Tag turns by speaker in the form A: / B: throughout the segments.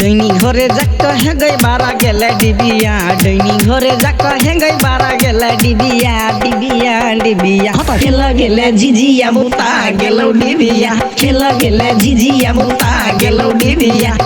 A: डैनी घरे जाक हेंगै बारा गेले डिबिया डैनी घरे जाक हेंगै बारा गेले डिबिया डिबिया डिबिया खेल गेले जिजिया बुता गेलो डिबिया खेल गेले जिजिया बुता गेलो डिबिया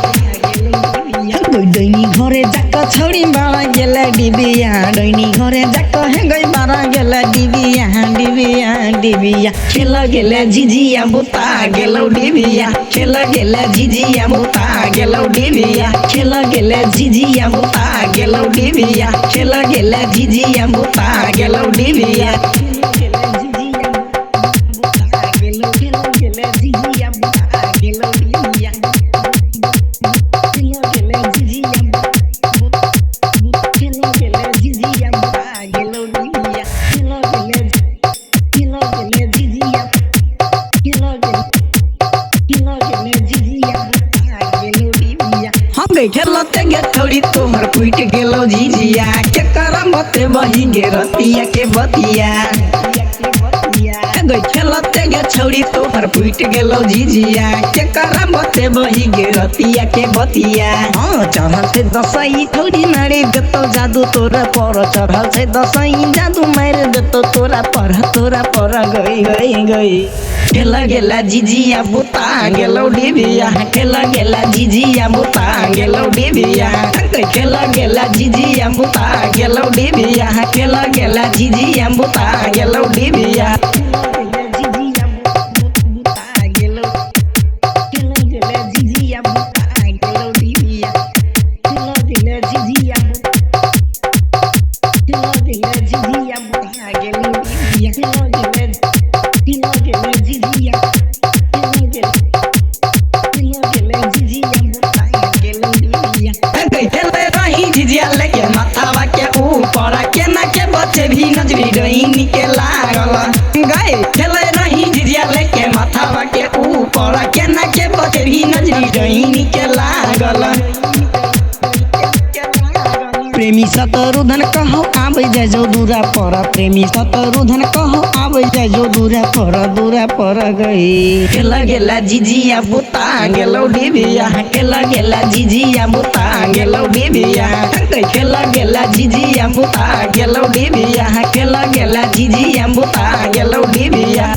A: डैनी घरे जाक छोड़ी बारा गेले डिबिया डैनी घरे जाक हेंगै बारा गेले डिबिया डिबिया डिबिया खेल गेले जिजिया बुता गेलो डिबिया खेल गेले जिजिया बुता गेलो डिबिया खेल गेले जिजिया बुता गेलो डिबिया खेल गेले जिजिया बुता गेलो डिबिया खेलते गे थोड़ी तोहर फुट गेलो जिजिया के करमते बही गे रतिया के बतिया खेलते गे छोड़ी तोहर फुट गेलो जिजिया के करमते बही गे रतिया के बतिया चढ़ल से दसई थोड़ी मारे देतो जादू तोरा पर चढ़ल से दसई जादू मारे देतो तोरा पर गई गई गई खेल गेला जिजिया बुता गेलो डिबिया खेल गेला जिजिया बुता गेलो डिबिया खेल गेला जिजिया बुता गेलो डिबिया खेल गेला जिजिया बुता गेलो डिबिया जिजिया लेके माथावा के ऊपर केना के बच्चे भी नजरी डैनी के लागल गए खेले नहीं जिजिया लेके माथावा के ऊपर केना के बच्चे भी नजरी डैनी के लागल प्रेमी शत्रुधन कहो आबै जाय जो दूरा पर प्रेमी शत्रुधन कहो आबै जाय जो दूरा पर गई खेल गेला जिजिया बुता गेलो डिबिया खेल गेला जिजिया बुता गेलो डिबिया खेल गेला जिजिया बुता गेलो डिबिया खेल गेला जिजिया बुता गेलो डिबिया।